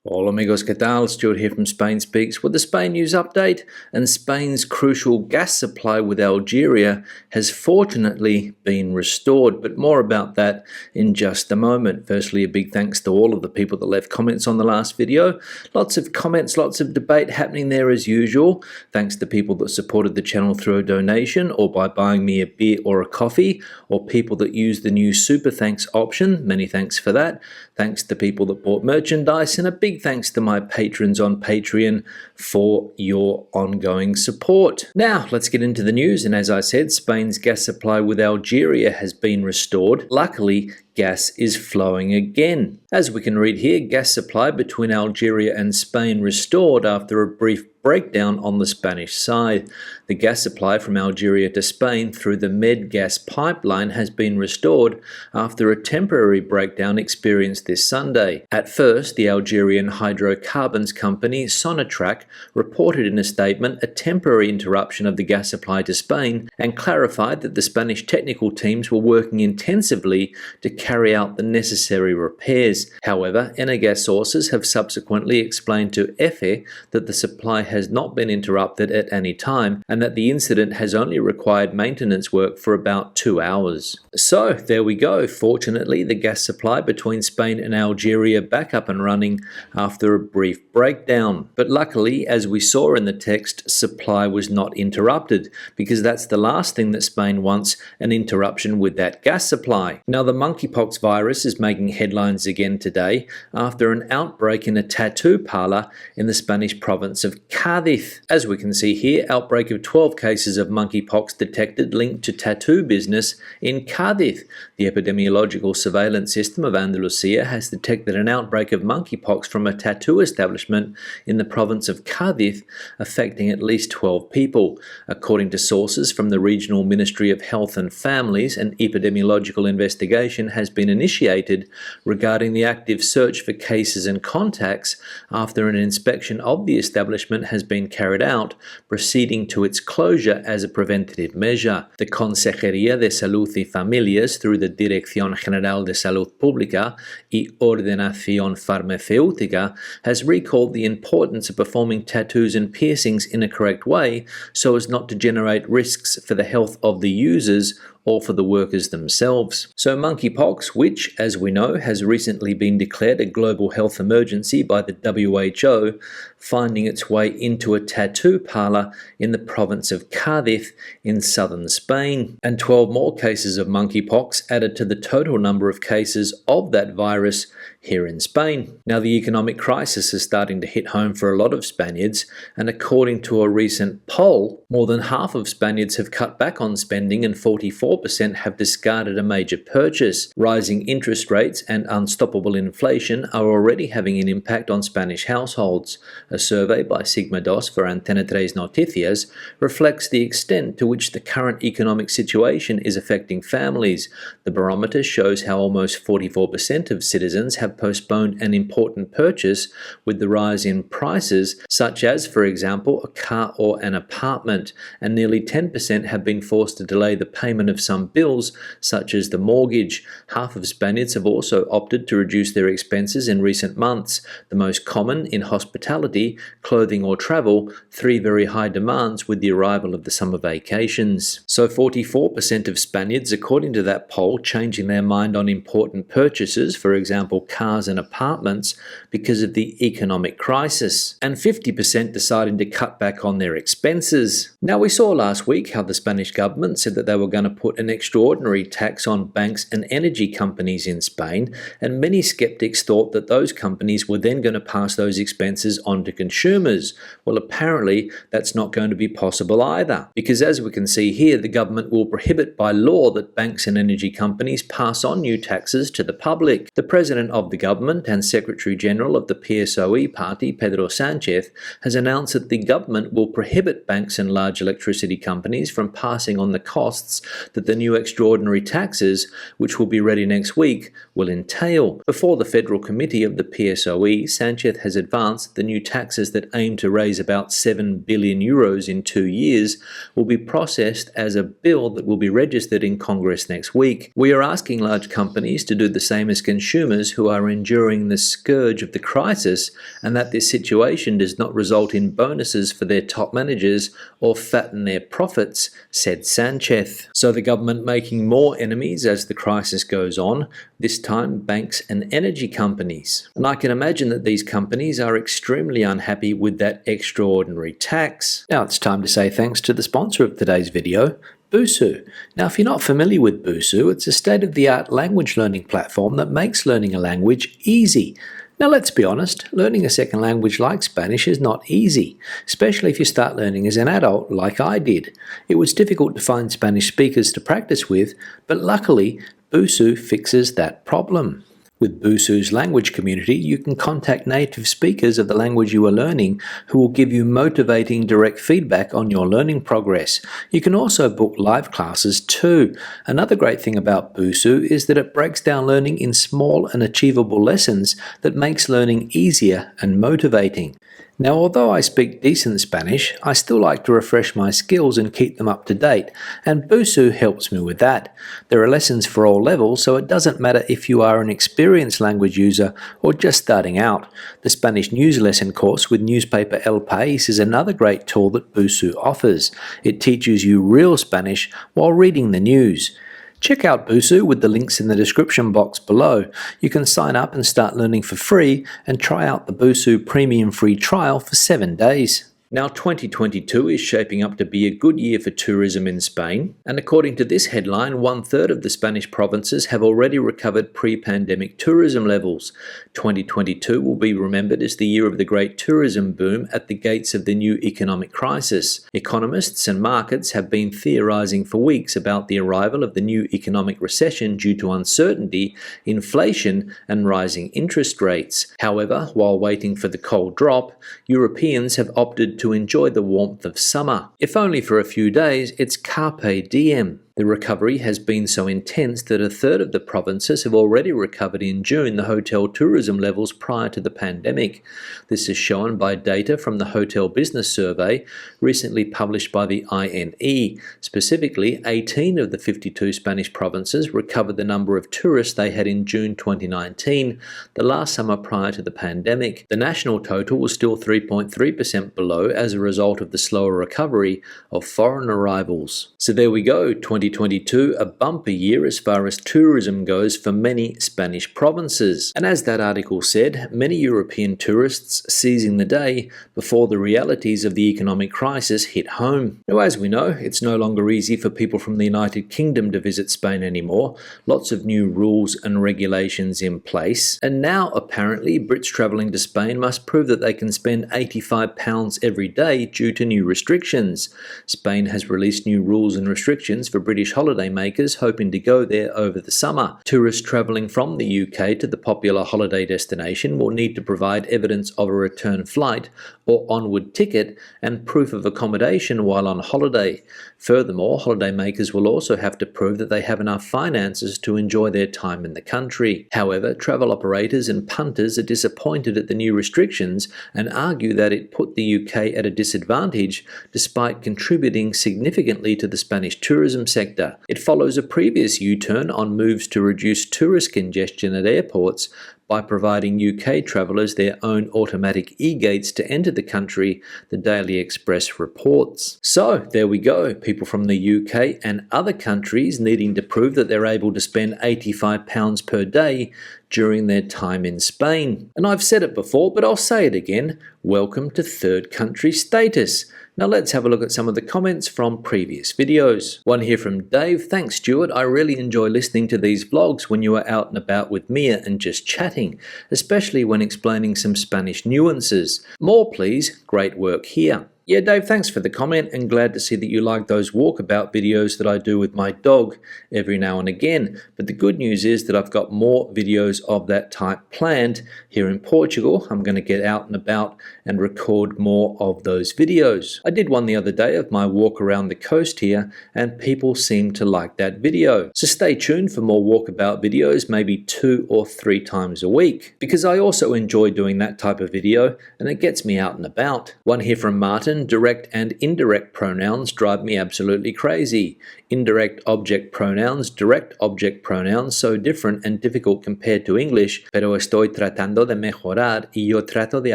Hola amigos, ¿qué tal? Stuart here from Spain Speaks with the Spain news update, and Spain's crucial gas supply with Algeria has fortunately been restored, but more about that in just a moment. Firstly, a big thanks to all of the people that left comments on the last video. Lots of comments, lots of debate happening there as usual. Thanks to people that supported the channel through a donation or by buying me a beer or a coffee, or people that used the new super thanks option. Many thanks for that. Thanks to people that bought merchandise, and a big thanks to my patrons on Patreon for your ongoing support. Now, let's get into the news, and as I said, Spain's gas supply with Algeria has been restored. Luckily, gas is flowing again. As we can read here, gas supply between Algeria and Spain restored after a brief breakdown on the Spanish side. The gas supply from Algeria to Spain through the Med gas pipeline has been restored after a temporary breakdown experienced this Sunday. At first, the Algerian hydrocarbons company Sonatrach reported in a statement a temporary interruption of the gas supply to Spain and clarified that the Spanish technical teams were working intensively to carry out the necessary repairs. However, Energas sources have subsequently explained to EFE that the supply has not been interrupted at any time and that the incident has only required maintenance work for about 2 hours. So there we go. Fortunately, the gas supply between Spain and Algeria back up and running after a brief breakdown. But luckily, as we saw in the text, supply was not interrupted, because that's the last thing that Spain wants, an interruption with that gas supply. Now, the monkeypox virus is making headlines again today after an outbreak in a tattoo parlor in the Spanish province of Cádiz. As we can see here, outbreak of 12 cases of monkeypox detected linked to tattoo business in Cádiz. The epidemiological surveillance system of Andalusia has detected an outbreak of monkeypox from a tattoo establishment in the province of Cádiz, affecting at least 12 people. According to sources from the Regional Ministry of Health and Families, an epidemiological investigation has been initiated regarding the active search for cases and contacts after an inspection of the establishment has been carried out, proceeding to its closure as a preventative measure. The Consejería de Salud y Familias, through the Dirección General de Salud Pública y Ordenación Farmacéutica, has recalled the importance of performing tattoos and piercings in a correct way so as not to generate risks for the health of the users or for the workers themselves. So monkeypox, which, as we know, has recently been declared a global health emergency by the WHO, finding its way into a tattoo parlor in the province of Cádiz in southern Spain. And 12 more cases of monkeypox added to the total number of cases of that virus here in Spain. Now, the economic crisis is starting to hit home for a lot of Spaniards, and according to a recent poll, more than half of Spaniards have cut back on spending and 44% have discarded a major purchase. Rising interest rates and unstoppable inflation are already having an impact on Spanish households. A survey by Sigma Dos for Antena 3 Noticias reflects the extent to which the current economic situation is affecting families. The barometer shows how almost 44% of citizens have postponed an important purchase with the rise in prices, such as, for example, a car or an apartment, and nearly 10% have been forced to delay the payment of some bills, such as the mortgage. Half of Spaniards have also opted to reduce their expenses in recent months, the most common in hospitality, clothing or travel, three very high demands with the arrival of the summer vacations. So 44% of Spaniards, according to that poll, changing their mind on important purchases, for example, cars and apartments, because of the economic crisis, and 50% deciding to cut back on their expenses. Now, we saw last week how the Spanish government said that they were going to put an extraordinary tax on banks and energy companies in Spain, and many skeptics thought that those companies were then going to pass those expenses on to consumers. Well, apparently that's not going to be possible either, because as we can see here, the government will prohibit by law that banks and energy companies pass on new taxes to the public. The President of the government and Secretary General of the PSOE party, Pedro Sánchez, has announced that the government will prohibit banks and large electricity companies from passing on the costs that that the new extraordinary taxes, which will be ready next week, will entail. Before the Federal Committee of the PSOE, Sanchez has advanced the new taxes that aim to raise about €7 billion in 2 years will be processed as a bill that will be registered in Congress next week. We are asking large companies to do the same as consumers who are enduring the scourge of the crisis, and that this situation does not result in bonuses for their top managers or fatten their profits, said Sanchez. So the government making more enemies as the crisis goes on, this time banks and energy companies. And I can imagine that these companies are extremely unhappy with that extraordinary tax. Now it's time to say thanks to the sponsor of today's video, Busuu. Now, if you're not familiar with Busuu, it's a state-of-the-art language learning platform that makes learning a language easy. Now, let's be honest, learning a second language like Spanish is not easy, especially if you start learning as an adult like I did. It was difficult to find Spanish speakers to practice with, but luckily, Busuu fixes that problem. With Busuu's language community, you can contact native speakers of the language you are learning who will give you motivating direct feedback on your learning progress. You can also book live classes too. Another great thing about Busuu is that it breaks down learning in small and achievable lessons that makes learning easier and motivating. Now, although I speak decent Spanish, I still like to refresh my skills and keep them up to date, and Busuu helps me with that. There are lessons for all levels, so it doesn't matter if you are an experienced language user or just starting out. The Spanish news lesson course with newspaper El País is another great tool that Busuu offers. It teaches you real Spanish while reading the news. Check out Busuu with the links in the description box below. You can sign up and start learning for free and try out the Busuu Premium free trial for 7 days. Now 2022 is shaping up to be a good year for tourism in Spain, and according to this headline, 1/3 of the Spanish provinces have already recovered pre-pandemic tourism levels. 2022 will be remembered as the year of the great tourism boom at the gates of the new economic crisis. Economists and markets have been theorizing for weeks about the arrival of the new economic recession due to uncertainty, inflation, and rising interest rates. However, while waiting for the cold drop, Europeans have opted to enjoy the warmth of summer. If only for a few days, it's carpe diem. The recovery has been so intense that 1/3 of the provinces have already recovered in June the hotel tourism levels prior to the pandemic. This is shown by data from the Hotel Business Survey recently published by the INE. Specifically, 18 of the 52 Spanish provinces recovered the number of tourists they had in June 2019, the last summer prior to the pandemic. The national total was still 3.3% below as a result of the slower recovery of foreign arrivals. So there we go, 2022, a bumper year as far as tourism goes for many Spanish provinces. And as that article said, many European tourists seizing the day before the realities of the economic crisis hit home. Now, as we know, it's no longer easy for people from the United Kingdom to visit Spain anymore. Lots of new rules and regulations in place. And now, apparently, Brits travelling to Spain must prove that they can spend £85 every day due to new restrictions. Spain has released new rules and restrictions for British holidaymakers hoping to go there over the summer. Tourists travelling from the UK to the popular holiday destination will need to provide evidence of a return flight or onward ticket and proof of accommodation while on holiday. Furthermore, holidaymakers will also have to prove that they have enough finances to enjoy their time in the country. However, travel operators and punters are disappointed at the new restrictions and argue that it put the UK at a disadvantage despite contributing significantly to the Spanish tourism sector. It follows a previous U-turn on moves to reduce tourist congestion at airports by providing UK travellers their own automatic e-gates to enter the country, the Daily Express reports. So there we go, people from the UK and other countries needing to prove that they're able to spend £85 per day during their time in Spain. And I've said it before, but I'll say it again, welcome to third country status. Now let's have a look at some of the comments from previous videos. One here from Dave. Thanks, Stuart. I really enjoy listening to these vlogs when you are out and about with Mia and just chatting, especially when explaining some Spanish nuances. More please. Great work here. Yeah, Dave, thanks for the comment and glad to see that you like those walkabout videos that I do with my dog every now and again. But the good news is that I've got more videos of that type planned here in Portugal. I'm going to get out and about and record more of those videos. I did one the other day of my walk around the coast here and people seem to like that video. So stay tuned for more walkabout videos, maybe 2 or 3 times a week, because I also enjoy doing that type of video and it gets me out and about. One here from Martin: direct and indirect pronouns drive me absolutely crazy. Indirect object pronouns, direct object pronouns, so different and difficult compared to English, pero estoy tratando de mejorar y yo trato de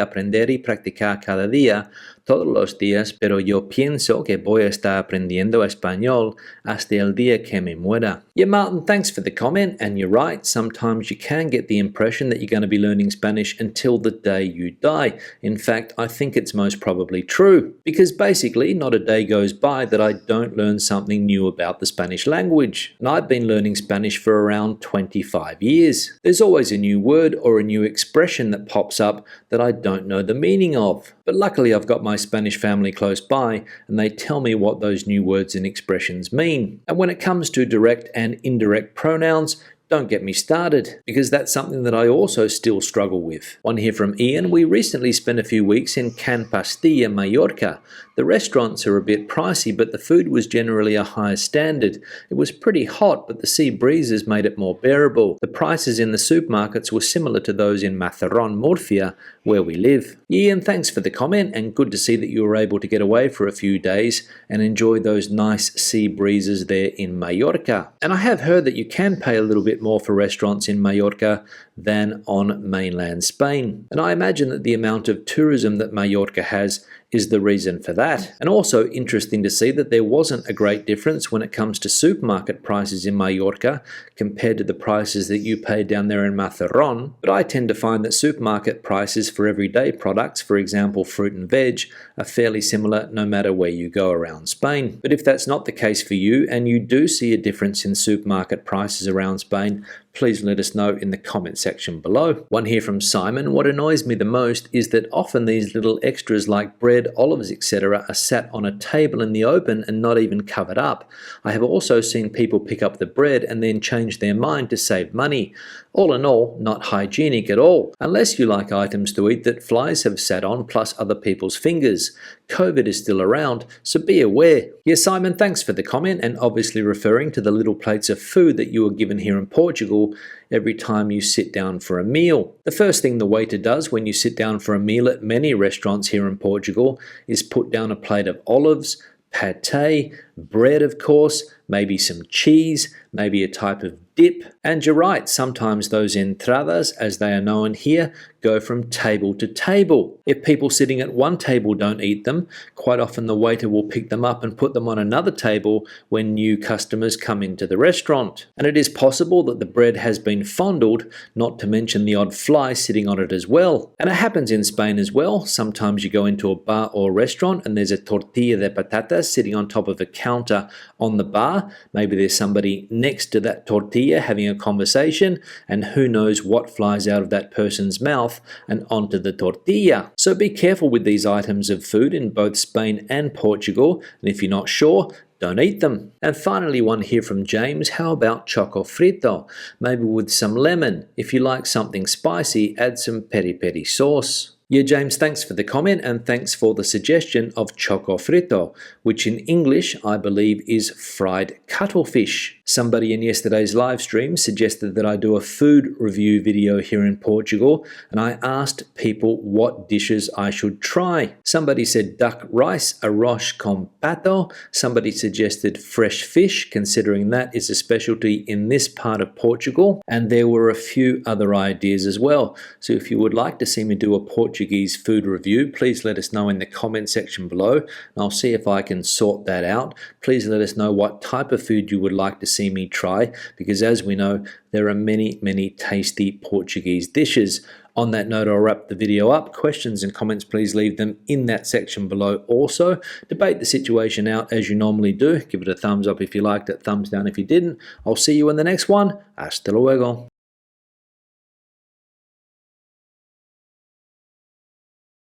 aprender y practicar cada día, todos los días, pero yo pienso que voy a estar aprendiendo español hasta el día que me muera. Yeah, Martin, thanks for the comment, and you're right, sometimes you can get the impression that you're going to be learning Spanish until the day you die. In fact, I think it's most probably true, because basically not a day goes by that I don't learn something new about the Spanish language. And I've been learning Spanish for around 25 years. There's always a new word or a new expression that pops up that I don't know the meaning of. But luckily I've got my Spanish family close by and they tell me what those new words and expressions mean. And when it comes to direct and indirect pronouns, don't get me started, because that's something that I also still struggle with. One here from Ian: we recently spent a few weeks in Can Pastilla, Mallorca. The restaurants are a bit pricey, but the food was generally a higher standard. It was pretty hot, but the sea breezes made it more bearable. The prices in the supermarkets were similar to those in Mazarrón, Murcia, where we live. Ian, thanks for the comment, and good to see that you were able to get away for a few days and enjoy those nice sea breezes there in Mallorca. And I have heard that you can pay a little bit more for restaurants in Mallorca than on mainland Spain. And I imagine that the amount of tourism that Mallorca has is the reason for that. And also interesting to see that there wasn't a great difference when it comes to supermarket prices in Mallorca compared to the prices that you pay down there in Mazarrón. But I tend to find that supermarket prices for everyday products, for example fruit and veg, are fairly similar no matter where you go around Spain. But if that's not the case for you and you do see a difference in supermarket prices around Spain, please let us know in the comment section below. One here from Simon: what annoys me the most is that often these little extras like bread, olives, etc. are sat on a table in the open and not even covered up. I have also seen people pick up the bread and then change their mind to save money. All in all, not hygienic at all, unless you like items to eat that flies have sat on plus other people's fingers. COVID is still around, so be aware. Yes, Simon, thanks for the comment, and obviously referring to the little plates of food that you are given here in Portugal every time you sit down for a meal. The first thing the waiter does when you sit down for a meal at many restaurants here in Portugal is put down a plate of olives, pate, bread of course, maybe some cheese, maybe a type of dip. And you're right, sometimes those entradas, as they are known here, go from table to table. If people sitting at one table don't eat them, quite often the waiter will pick them up and put them on another table when new customers come into the restaurant. And it is possible that the bread has been fondled, not to mention the odd fly sitting on it as well. And it happens in Spain as well. Sometimes you go into a bar or restaurant and there's a tortilla de patatas sitting on top of a counter on the bar. Maybe there's somebody next to that tortilla having a conversation, and who knows what flies out of that person's mouth and onto the tortilla. So be careful with these items of food in both Spain and Portugal, and if you're not sure, don't eat them. And finally, one here from James: how about choco frito? Maybe with some lemon. If you like something spicy, add some peri peri sauce. Yeah, James, thanks for the comment, and thanks for the suggestion of choco frito, which in English I believe is fried cuttlefish. Somebody in yesterday's live stream suggested that I do a food review video here in Portugal, and I asked people what dishes I should try. Somebody said duck rice, arroz con pato. Somebody suggested fresh fish, considering that is a specialty in this part of Portugal. And there were a few other ideas as well. So if you would like to see me do a Portuguese food review, please let us know in the comment section below, and I'll see if I can sort that out. Please let us know what type of food you would like to see me try, because as we know, there are many tasty Portuguese dishes. On that note, I'll wrap the video up. Questions and comments, please leave them in that section below. Also, debate the situation out as you normally do. Give it a thumbs up if you liked it, thumbs down if you didn't. I'll see you in the next one. Hasta luego.